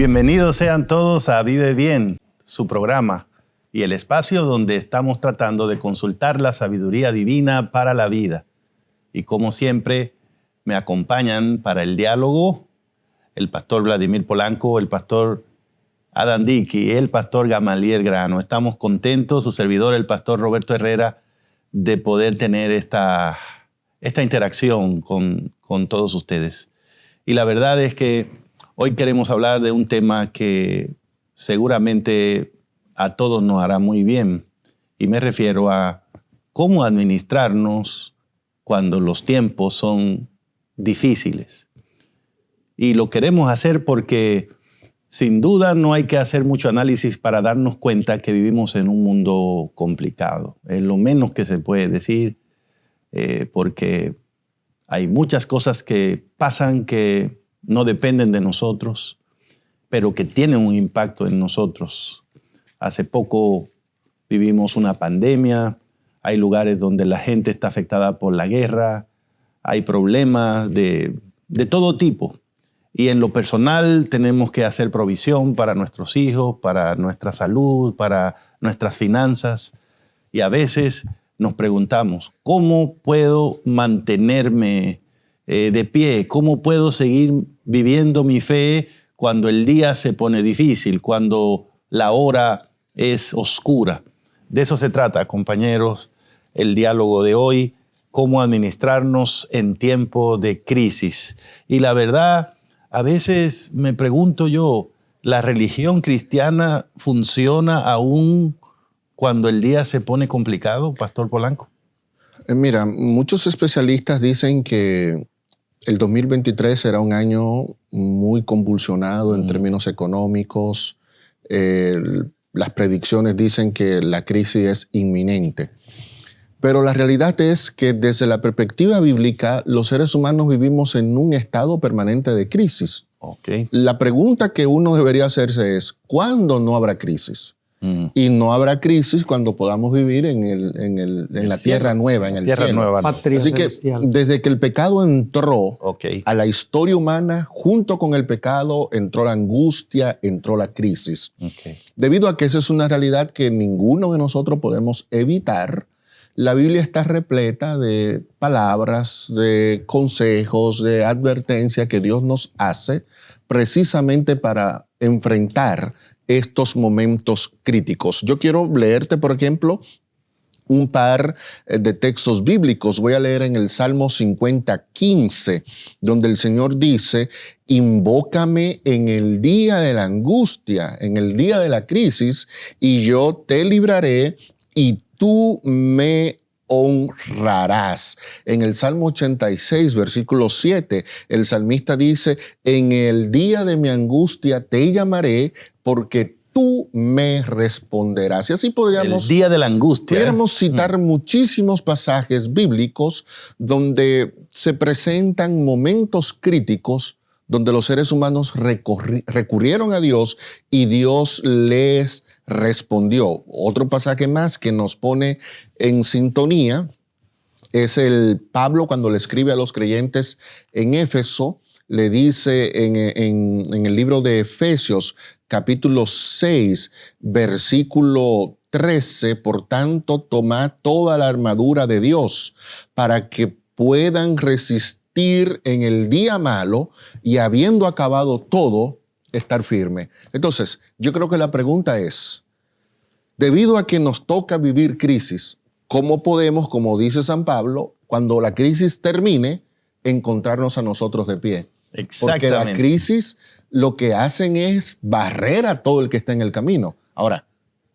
Bienvenidos sean todos a Vive Bien, su programa y el espacio donde estamos tratando de consultar la sabiduría divina para la vida. Y como siempre, me acompañan para el diálogo el pastor Vladimir Polanco, el pastor Adam Dickey y el pastor Gamaliel Grano. Estamos contentos, su servidor, el pastor Roberto Herrera, de poder tener esta interacción con todos ustedes. Y la verdad es que hoy queremos hablar de un tema que seguramente a todos nos hará muy bien. Y me refiero a cómo administrarnos cuando los tiempos son difíciles. Y lo queremos hacer porque sin duda no hay que hacer mucho análisis para darnos cuenta que vivimos en un mundo complicado. Es lo menos que se puede decir, porque hay muchas cosas que pasan que no dependen de nosotros, pero que tienen un impacto en nosotros. Hace poco vivimos una pandemia, hay lugares donde la gente está afectada por la guerra, hay problemas de todo tipo. Y en lo personal tenemos que hacer provisión para nuestros hijos, para nuestra salud, para nuestras finanzas. Y a veces nos preguntamos, ¿cómo puedo mantenerme de pie? ¿Cómo puedo seguir viviendo mi fe cuando el día se pone difícil, cuando la hora es oscura? De eso se trata, compañeros, el diálogo de hoy, cómo administrarnos en tiempo de crisis. Y la verdad, a veces me pregunto yo, ¿la religión cristiana funciona aún cuando el día se pone complicado, Pastor Polanco? Mira, muchos especialistas dicen que el 2023 será un año muy convulsionado en términos económicos. Las predicciones dicen que la crisis es inminente. Pero la realidad es que desde la perspectiva bíblica, los seres humanos vivimos en un estado permanente de crisis. Okay. La pregunta que uno debería hacerse es, ¿cuándo no habrá crisis? Y no habrá crisis cuando podamos vivir en la tierra nueva, en el cielo. Nueva. Así que desde que el pecado entró a la historia humana, junto con el pecado entró la angustia, entró la crisis. Debido a que esa es una realidad que ninguno de nosotros podemos evitar, la Biblia está repleta de palabras, de consejos, de advertencia que Dios nos hace precisamente para enfrentar estos momentos críticos. Yo quiero leerte, por ejemplo, un par de textos bíblicos. Voy a leer en el Salmo 50:15, donde el Señor dice, invócame en el día de la angustia, en el día de la crisis, y yo te libraré y tú me honrarás. En el Salmo 86, versículo 7, el salmista dice, en el día de mi angustia te llamaré porque tú me responderás. Y así podríamos... El día de la angustia. Pudiéramos citar muchísimos pasajes bíblicos donde se presentan momentos críticos donde los seres humanos recurrieron a Dios y Dios les respondió. Otro pasaje más que nos pone en sintonía es el Pablo cuando le escribe a los creyentes en Éfeso, le dice en el libro de Efesios, capítulo 6, versículo 13, por tanto, tomad toda la armadura de Dios para que puedan resistir en el día malo y habiendo acabado todo, estar firme. Entonces, yo creo que la pregunta es, debido a que nos toca vivir crisis, ¿cómo podemos, como dice San Pablo, cuando la crisis termine, encontrarnos a nosotros de pie? Exactamente. Porque la crisis lo que hacen es barrer a todo el que está en el camino. Ahora,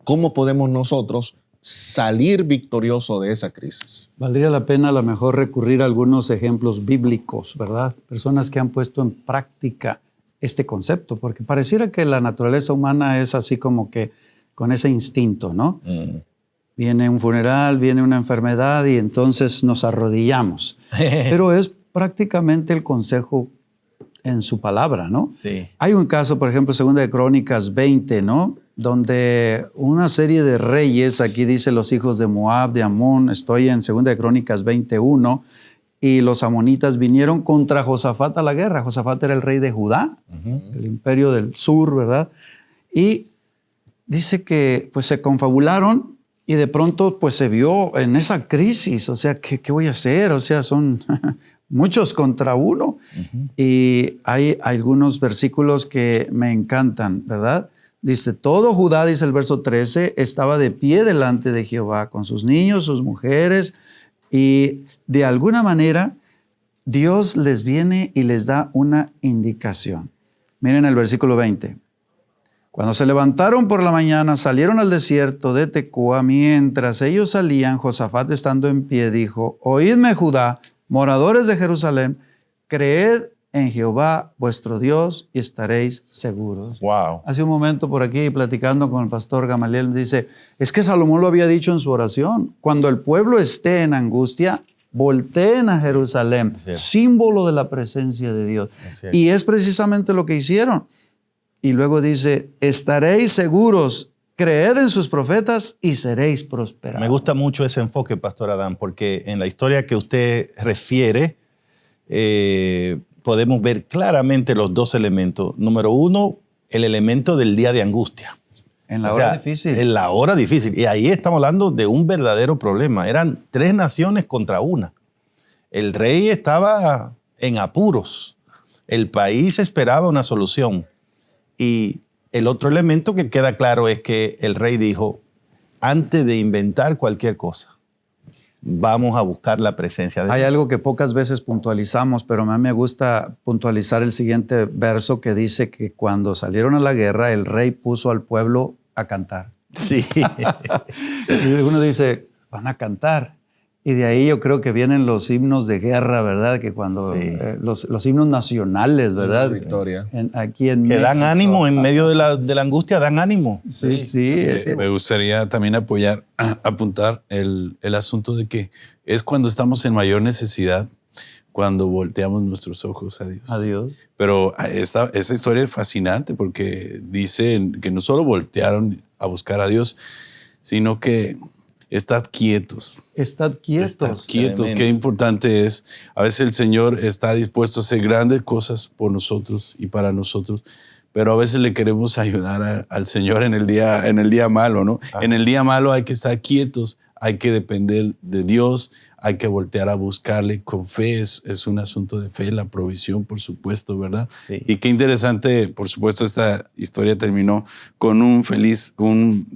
¿cómo podemos nosotros salir victorioso de esa crisis? Valdría la pena a lo mejor recurrir a algunos ejemplos bíblicos, ¿verdad? Personas que han puesto en práctica este concepto, porque pareciera que la naturaleza humana es así como que con ese instinto, ¿no? Viene un funeral, viene una enfermedad y entonces nos arrodillamos. Pero es prácticamente el consejo en su palabra, ¿no? Sí. Hay un caso, por ejemplo, 2 de Crónicas 20, ¿no? Donde una serie de reyes, aquí dice los hijos de Moab, de Amón, estoy en 2 de Crónicas 21, y los amonitas vinieron contra Josafat a la guerra. Josafat era el rey de Judá, el imperio del sur, ¿verdad? Y dice que pues se confabularon y de pronto pues se vio en esa crisis, o sea, ¿qué voy a hacer? O sea, son muchos contra uno. Y hay algunos versículos que me encantan, ¿verdad? Dice, todo Judá, dice el verso 13, estaba de pie delante de Jehová con sus niños, sus mujeres, y de alguna manera Dios les viene y les da una indicación. Miren el versículo 20. Cuando se levantaron por la mañana, salieron al desierto de Tecoa. Mientras ellos salían, Josafat, estando en pie, dijo, oídme, Judá, moradores de Jerusalén, creed en Jehová vuestro Dios y estaréis seguros. Wow. Hace un momento por aquí, platicando con el pastor Gamaliel, dice, es que Salomón lo había dicho en su oración, cuando el pueblo esté en angustia, volteen a Jerusalén, símbolo de la presencia de Dios. Y es precisamente lo que hicieron. Y luego dice, estaréis seguros, creed en sus profetas y seréis prosperados. Me gusta mucho ese enfoque, Pastor Adán, porque en la historia que usted refiere, podemos ver claramente los dos elementos. Número uno, el elemento del día de angustia. En la hora difícil. En la hora difícil. Y ahí estamos hablando de un verdadero problema. Eran 3 naciones contra una. El rey estaba en apuros. El país esperaba una solución. Y el otro elemento que queda claro es que el rey dijo, antes de inventar cualquier cosa, vamos a buscar la presencia de Dios. Hay algo que pocas veces puntualizamos, pero a mí me gusta puntualizar el siguiente verso que dice que cuando salieron a la guerra, el rey puso al pueblo a cantar. Sí. Y uno dice, van a cantar. Y de ahí yo creo que vienen los himnos de guerra, ¿verdad? Que cuando los himnos nacionales, ¿verdad? Victoria. Aquí en que México. Dan ánimo en medio de la angustia, dan ánimo. Sí. Me gustaría también apuntar el asunto de que es cuando estamos en mayor necesidad, cuando volteamos nuestros ojos a Dios. A Dios. Pero esta historia es fascinante porque dice que no solo voltearon a buscar a Dios, sino que estad quietos. Estad quietos. Estad quietos. Qué importante es. A veces el Señor está dispuesto a hacer grandes cosas por nosotros y para nosotros, pero a veces le queremos ayudar al Señor en el día malo, ¿no? Ajá. En el día malo hay que estar quietos, hay que depender de Dios, hay que voltear a buscarle con fe. Es un asunto de fe, la provisión, por supuesto, ¿verdad? Sí. Y qué interesante, por supuesto, esta historia terminó con un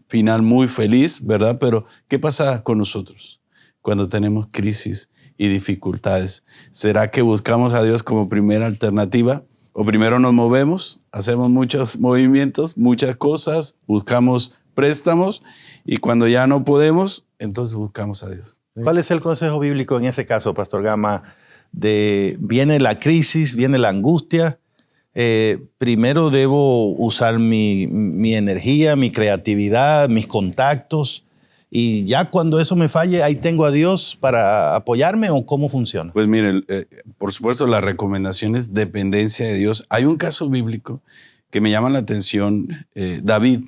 final muy feliz, ¿verdad? Pero, ¿qué pasa con nosotros cuando tenemos crisis y dificultades? ¿Será que buscamos a Dios como primera alternativa? ¿O primero nos movemos, hacemos muchos movimientos, muchas cosas, buscamos préstamos y cuando ya no podemos, entonces buscamos a Dios? ¿Cuál es el consejo bíblico en ese caso, Pastor Gama? Viene la crisis, viene la angustia. Primero debo usar mi energía, mi creatividad, mis contactos. Y ya cuando eso me falle, ahí tengo a Dios para apoyarme, ¿o cómo funciona? Pues mire, por supuesto la recomendación es dependencia de Dios. Hay un caso bíblico que me llama la atención, David,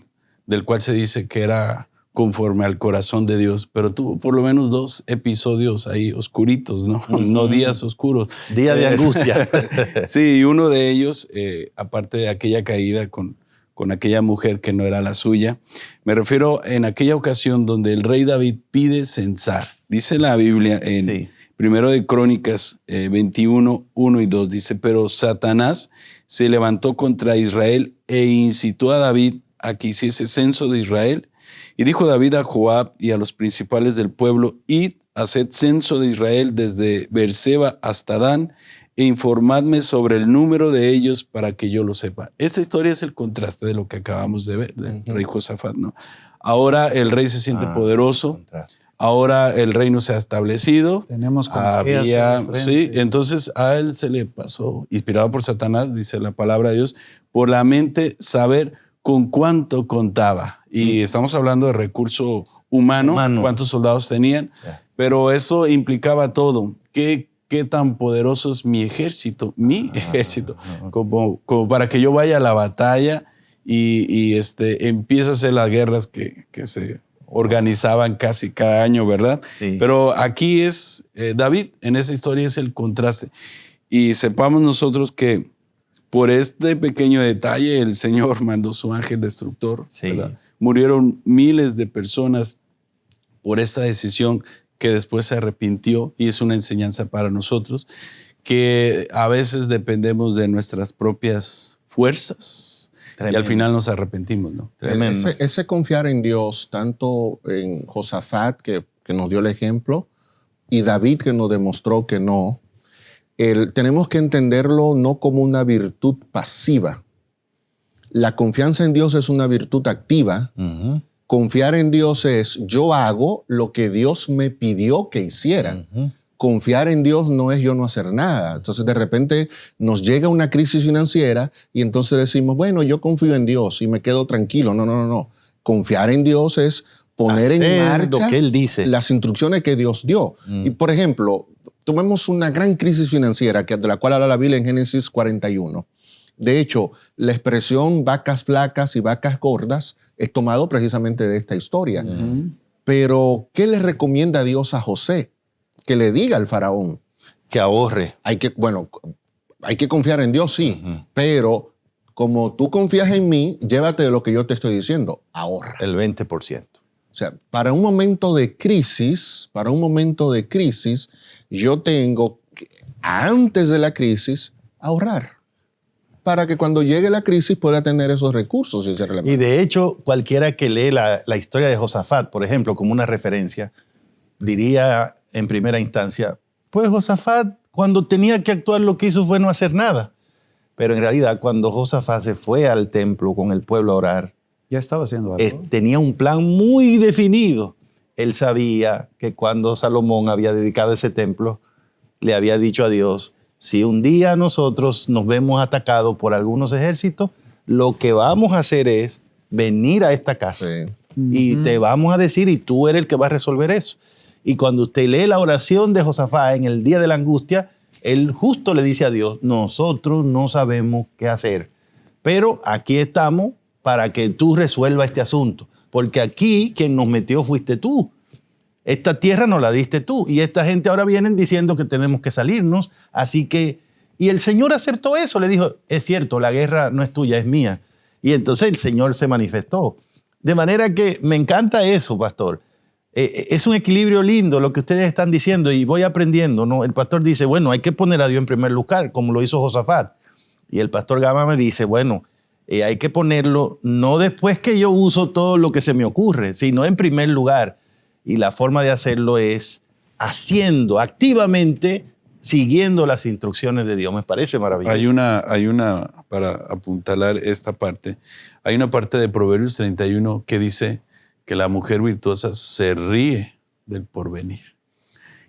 del cual se dice que era conforme al corazón de Dios, pero tuvo por lo menos 2 episodios ahí oscuritos, ¿no? No días oscuros. Día de angustia. Sí, y uno de ellos, aparte de aquella caída con aquella mujer que no era la suya, me refiero en aquella ocasión donde el rey David pide censar. Dice la Biblia en Primero de Crónicas 21, 1 y 2, dice, pero Satanás se levantó contra Israel e incitó a David a que hiciese censo de Israel. Y dijo David a Joab y a los principales del pueblo, id, haced censo de Israel desde Beerseba hasta Dan, e informadme sobre el número de ellos para que yo lo sepa. Esta historia es el contraste de lo que acabamos de ver, del rey Josafat, ¿no? Ahora el rey se siente poderoso, ahora el reino se ha establecido. Tenemos sí, entonces a él se le pasó, inspirado por Satanás, dice la palabra de Dios, por la mente saber con cuánto contaba. Y estamos hablando de recurso humano, cuántos soldados tenían, pero eso implicaba todo. ¿Qué tan poderoso es mi ejército? Como para que yo vaya a la batalla y empiece a hacer las guerras que se organizaban casi cada año, ¿verdad? Sí. Pero aquí es, David, en esta historia es el contraste. Y sepamos nosotros que por este pequeño detalle el Señor mandó su ángel destructor, Sí. ¿verdad? Murieron miles de personas por esta decisión que después se arrepintió, y es una enseñanza para nosotros, que a veces dependemos de nuestras propias fuerzas. Tremendo. Y al final nos arrepentimos, ¿no? Tremendo. Ese confiar en Dios, tanto en Josafat, que nos dio el ejemplo, y David, que nos demostró que no, tenemos que entenderlo no como una virtud pasiva. La confianza en Dios es una virtud activa. Uh-huh. Confiar en Dios es yo hago lo que Dios me pidió que hiciera. Uh-huh. Confiar en Dios no es yo no hacer nada. Entonces de repente nos llega una crisis financiera y entonces decimos, bueno, yo confío en Dios y me quedo tranquilo. No. Confiar en Dios es poner en marcha lo que Él dice. las instrucciones que Dios dio. Y por ejemplo, tomemos una gran crisis financiera de la cual habla la Biblia en Génesis 41. De hecho, la expresión vacas flacas y vacas gordas es tomado precisamente de esta historia. Uh-huh. Pero, ¿qué le recomienda Dios a José? Que le diga al faraón. Que ahorre. Hay que confiar en Dios, sí, Uh-huh. pero como tú confías en mí, llévate de lo que yo te estoy diciendo, ahorra. El 20%. O sea, para un momento de crisis, yo tengo que, antes de la crisis, ahorrar, para que cuando llegue la crisis pueda tener esos recursos. Y de hecho, cualquiera que lee la historia de Josafat, por ejemplo, como una referencia, diría en primera instancia, pues Josafat, cuando tenía que actuar, lo que hizo fue no hacer nada. Pero en realidad, cuando Josafat se fue al templo con el pueblo a orar, Ya estaba haciendo algo. tenía un plan muy definido. Él sabía que cuando Salomón había dedicado ese templo, le había dicho a Dios, si un día nosotros nos vemos atacados por algunos ejércitos, lo que vamos a hacer es venir a esta casa. Sí. Y te vamos a decir, y tú eres el que va a resolver eso. Y cuando usted lee la oración de Josafat en el día de la angustia, él justo le dice a Dios, nosotros no sabemos qué hacer, pero aquí estamos para que tú resuelvas este asunto. Porque aquí quien nos metió fuiste tú. Esta tierra nos la diste tú. Y esta gente ahora vienen diciendo que tenemos que salirnos. Así que, y el Señor aceptó eso. Le dijo, es cierto, la guerra no es tuya, es mía. Y entonces el Señor se manifestó. De manera que me encanta eso, pastor. Es un equilibrio lindo lo que ustedes están diciendo y voy aprendiendo, ¿no? El pastor dice, bueno, hay que poner a Dios en primer lugar, como lo hizo Josafat. Y el pastor Gama me dice, bueno, hay que ponerlo no después que yo uso todo lo que se me ocurre, sino en primer lugar. Y la forma de hacerlo es haciendo activamente, siguiendo las instrucciones de Dios. Me parece maravilloso. Hay una, para apuntalar esta parte, hay una parte de Proverbios 31 que dice que la mujer virtuosa se ríe del porvenir.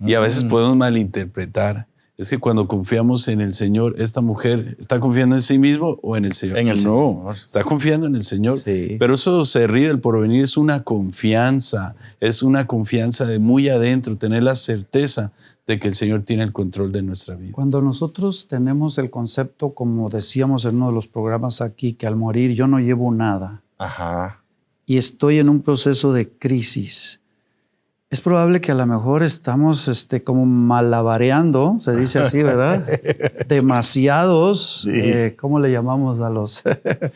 Y a veces podemos malinterpretar. Es que cuando confiamos en el Señor, ¿esta mujer está confiando en sí mismo o en el Señor? En el Señor. Está confiando en el Señor. Sí. Pero eso se ríe del porvenir, es una confianza de muy adentro, tener la certeza de que el Señor tiene el control de nuestra vida. Cuando nosotros tenemos el concepto, como decíamos en uno de los programas aquí, que al morir yo no llevo nada. Ajá. Y estoy en un proceso de crisis, es probable que a lo mejor estamos como malabareando, se dice así, ¿verdad? Demasiados, Sí. ¿cómo le llamamos a los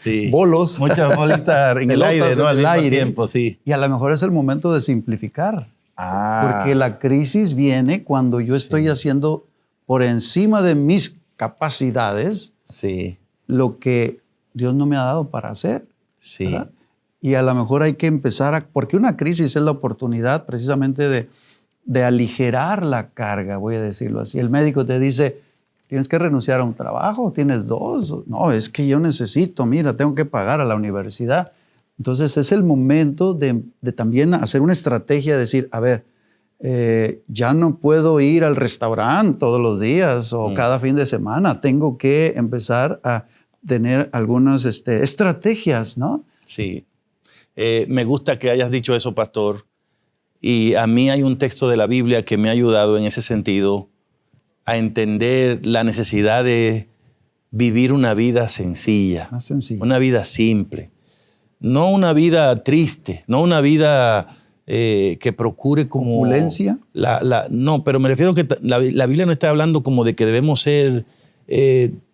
Sí. bolos? Muchas bolitas en el Pelotas aire, ¿no? en Al el mismo aire. tiempo, sí. Y a lo mejor es el momento de simplificar, porque la crisis viene cuando yo estoy haciendo por encima de mis capacidades Sí, lo que Dios no me ha dado para hacer. sí. ¿verdad? Y a lo mejor hay que empezar porque una crisis es la oportunidad precisamente de aligerar la carga, voy a decirlo así. El médico te dice, tienes que renunciar a un trabajo, tienes dos. No, es que yo necesito, mira, tengo que pagar a la universidad. Entonces es el momento de también hacer una estrategia, de decir, a ver, ya no puedo ir al restaurante todos los días o cada fin de semana. Tengo que empezar a tener algunas estrategias, ¿no? Sí. Me gusta que hayas dicho eso, pastor. Y a mí hay un texto de la Biblia que me ha ayudado en ese sentido a entender la necesidad de vivir una vida sencilla. Más sencillo. Una vida simple. No una vida triste, no una vida que procure como... ¿Opulencia? No, pero me refiero que la Biblia no está hablando como de que debemos ser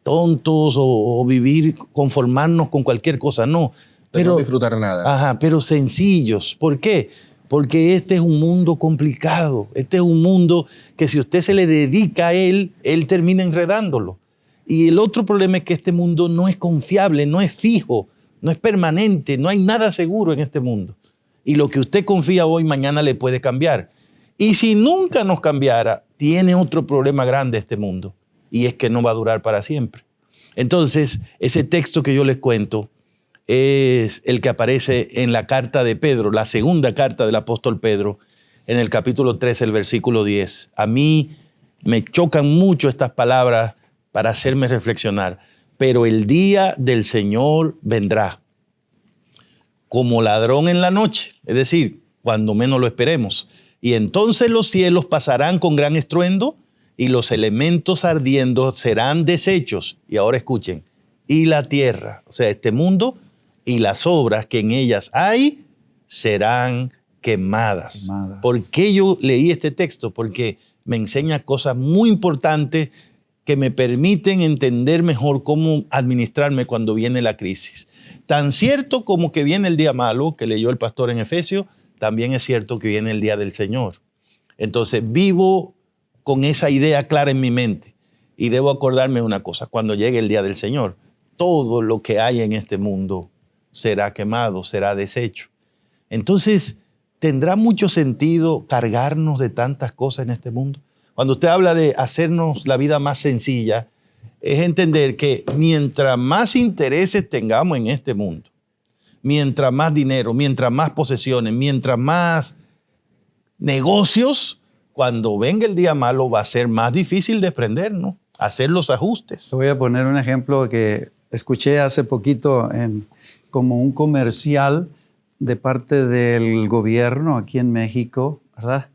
tontos o vivir, conformarnos con cualquier cosa, no. Pero no disfrutar nada. Ajá, pero sencillos. ¿Por qué? Porque este es un mundo complicado. Este es un mundo que si usted se le dedica a él termina enredándolo. Y el otro problema es que este mundo no es confiable, no es fijo, no es permanente, no hay nada seguro en este mundo. Y lo que usted confía hoy, mañana le puede cambiar. Y si nunca nos cambiara, tiene otro problema grande este mundo. Y es que no va a durar para siempre. Entonces, ese texto que yo les cuento es el que aparece en la carta de Pedro, la segunda carta del apóstol Pedro, en el capítulo 13, el versículo 10. A mí me chocan mucho estas palabras para hacerme reflexionar. Pero el día del Señor vendrá como ladrón en la noche, es decir, cuando menos lo esperemos. Y entonces los cielos pasarán con gran estruendo y los elementos ardiendo serán deshechos. Y ahora escuchen, y la tierra, o sea, este mundo y las obras que en ellas hay serán quemadas. ¿Por qué yo leí este texto? Porque me enseña cosas muy importantes que me permiten entender mejor cómo administrarme cuando viene la crisis. Tan cierto como que viene el día malo, que leyó el pastor en Efesios, también es cierto que viene el día del Señor. Entonces vivo con esa idea clara en mi mente y debo acordarme de una cosa, cuando llegue el día del Señor, todo lo que hay en este mundo será quemado, será deshecho. Entonces, ¿tendrá mucho sentido cargarnos de tantas cosas en este mundo? Cuando usted habla de hacernos la vida más sencilla, es entender que mientras más intereses tengamos en este mundo, mientras más dinero, mientras más posesiones, mientras más negocios, cuando venga el día malo va a ser más difícil desprendernos, hacer los ajustes. Voy a poner un ejemplo que escuché hace poquito como un comercial de parte del gobierno aquí en México, ¿verdad?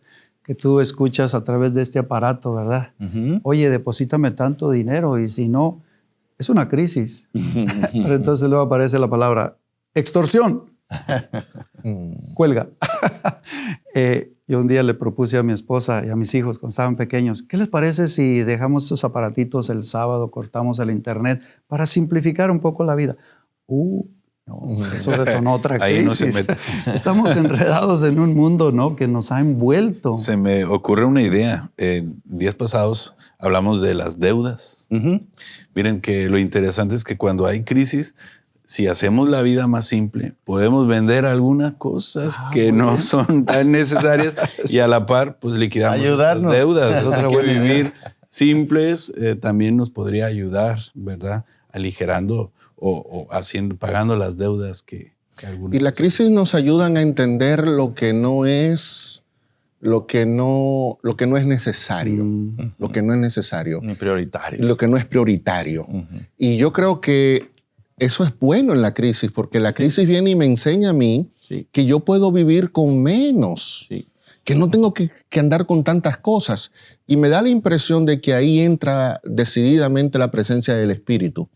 Que tú escuchas a través de este aparato, ¿verdad? Uh-huh. Oye, deposítame tanto dinero y si no, es una crisis. Pero entonces luego aparece la palabra extorsión. Cuelga. Yo un día le propuse a mi esposa y a mis hijos cuando estaban pequeños, ¿qué les parece si dejamos estos aparatitos el sábado, cortamos el internet para simplificar un poco la vida? No, eso detonó otra crisis. Ahí no se mete. Estamos enredados en un mundo, ¿no?, que nos ha envuelto. Se me ocurre una idea. Días pasados hablamos de las deudas. Uh-huh. Miren que lo interesante es que cuando hay crisis, si hacemos la vida más simple, podemos vender algunas cosas que no son tan necesarias y a la par, pues liquidamos esas deudas. Así que vivir simples también nos podría ayudar, ¿verdad? Aligerando o pagando las deudas que algunos... Y la crisis nos ayudan a entender lo que no es necesario. Uh-huh. Lo que no es necesario. Ni prioritario. Lo que no es prioritario. Uh-huh. Y yo creo que eso es bueno en la crisis, porque la crisis viene y me enseña a mí que yo puedo vivir con menos, que no tengo que andar con tantas cosas. Y me da la impresión de que ahí entra decididamente la presencia del Espíritu,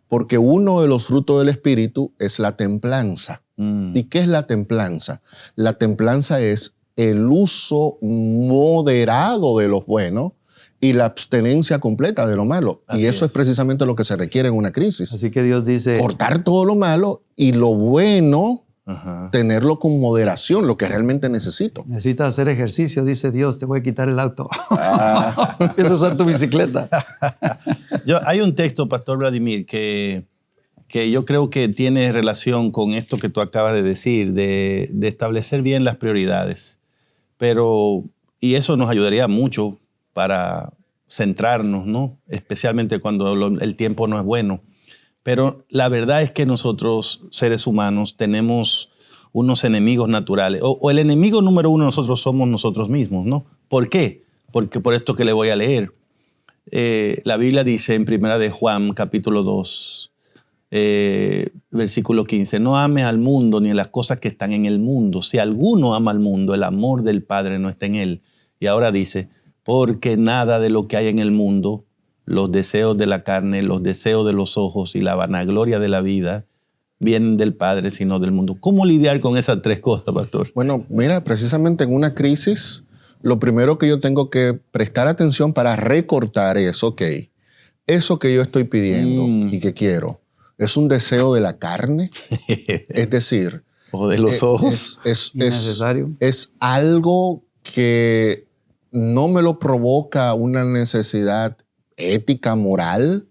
porque uno de los frutos del Espíritu es la templanza. ¿Y qué es la templanza? La templanza es el uso moderado de lo bueno y la abstenencia completa de lo malo. Así y eso es precisamente lo que se requiere en una crisis. Así que Dios dice... cortar todo lo malo y lo bueno, tenerlo con moderación, lo que realmente necesito. Necesitas hacer ejercicio, dice Dios, te voy a quitar el auto. Empieza a usar tu bicicleta. Hay un texto, Pastor Vladimir, que yo creo que tiene relación con esto que tú acabas de decir, de establecer bien las prioridades. Y eso nos ayudaría mucho para centrarnos, ¿no? Especialmente cuando el tiempo no es bueno. Pero la verdad es que nosotros, seres humanos, tenemos unos enemigos naturales. O el enemigo número uno de nosotros somos nosotros mismos, ¿no? ¿Por qué? Porque por esto que le voy a leer. La Biblia dice en 1 de Juan, capítulo 2, versículo 15, no ames al mundo ni a las cosas que están en el mundo. Si alguno ama al mundo, el amor del Padre no está en él. Y ahora dice, porque nada de lo que hay en el mundo, los deseos de la carne, los deseos de los ojos y la vanagloria de la vida, vienen del Padre, sino del mundo. ¿Cómo lidiar con esas tres cosas, pastor? Bueno, mira, precisamente en una crisis, lo primero que yo tengo que prestar atención para recortar es, ok, eso que yo estoy pidiendo y que quiero, ¿es un deseo de la carne? Es decir, o de los ojos. Es algo que no me lo provoca una necesidad ética, moral,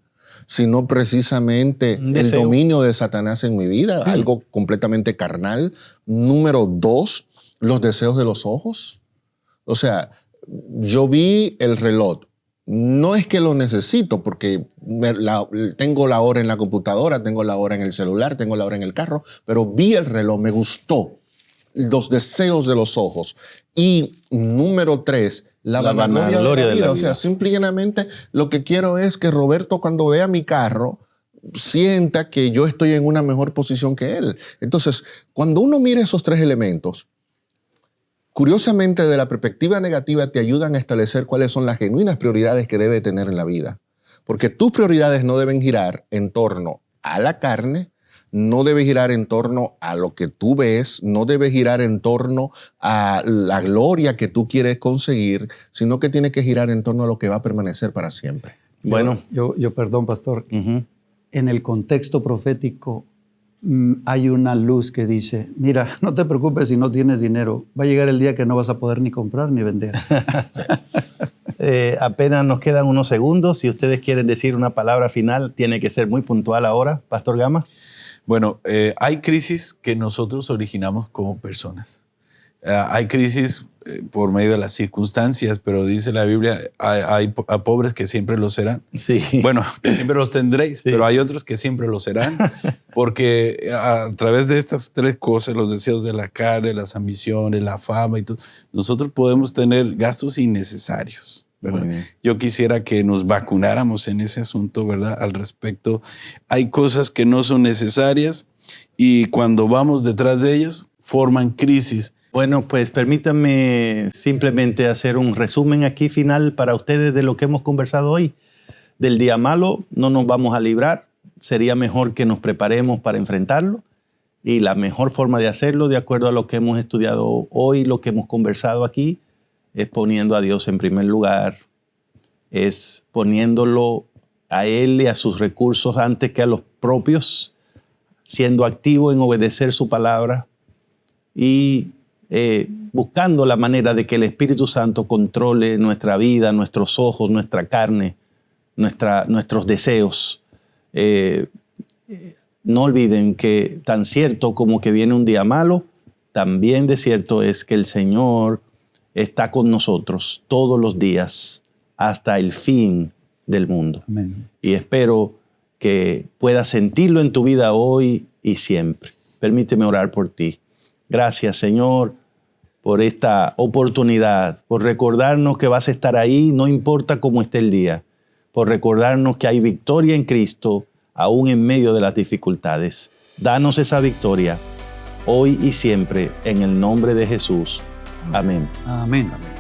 sino precisamente el dominio de Satanás en mi vida, algo completamente carnal. Número 2, los deseos de los ojos. O sea, yo vi el reloj. No es que lo necesito porque tengo la hora en la computadora, tengo la hora en el celular, tengo la hora en el carro, pero vi el reloj, me gustó. Los deseos de los ojos. Y número 3, la vanagloria de la vida. O sea, simplemente lo que quiero es que Roberto, cuando vea mi carro, sienta que yo estoy en una mejor posición que él. Entonces, cuando uno mira esos 3 elementos, curiosamente, de la perspectiva negativa, te ayudan a establecer cuáles son las genuinas prioridades que debe tener en la vida. Porque tus prioridades no deben girar en torno a la carne, no debe girar en torno a lo que tú ves, no debe girar en torno a la gloria que tú quieres conseguir, sino que tiene que girar en torno a lo que va a permanecer para siempre. Bueno, yo perdón, pastor, en el contexto profético hay una luz que dice, mira, no te preocupes si no tienes dinero, va a llegar el día que no vas a poder ni comprar ni vender. Apenas nos quedan unos segundos. Si ustedes quieren decir una palabra final, tiene que ser muy puntual ahora, Pastor Gama. Bueno, hay crisis que nosotros originamos como personas. Hay crisis por medio de las circunstancias, pero dice la Biblia, hay pobres que siempre lo serán. Sí. Bueno, que siempre los tendréis, sí, pero hay otros que siempre lo serán, porque a través de estas 3 cosas, los deseos de la carne, las ambiciones, la fama y todo, nosotros podemos tener gastos innecesarios. Yo quisiera que nos vacunáramos en ese asunto, ¿verdad? Al respecto, hay cosas que no son necesarias y cuando vamos detrás de ellas, forman crisis. Bueno, pues permítanme simplemente hacer un resumen aquí final para ustedes de lo que hemos conversado hoy. Del día malo no nos vamos a librar, sería mejor que nos preparemos para enfrentarlo y la mejor forma de hacerlo, de acuerdo a lo que hemos estudiado hoy, lo que hemos conversado aquí, es poniendo a Dios en primer lugar, es poniéndolo a Él y a sus recursos antes que a los propios, siendo activo en obedecer su palabra y buscando la manera de que el Espíritu Santo controle nuestra vida, nuestros ojos, nuestra carne, nuestros deseos. No olviden que tan cierto como que viene un día malo, también de cierto es que el Señor está con nosotros todos los días hasta el fin del mundo. Amén. Y espero que puedas sentirlo en tu vida hoy y siempre. Permíteme orar por ti. Gracias, Señor, por esta oportunidad, por recordarnos que vas a estar ahí, no importa cómo esté el día, por recordarnos que hay victoria en Cristo, aún en medio de las dificultades. Danos esa victoria hoy y siempre, en el nombre de Jesús. Amén. Amén.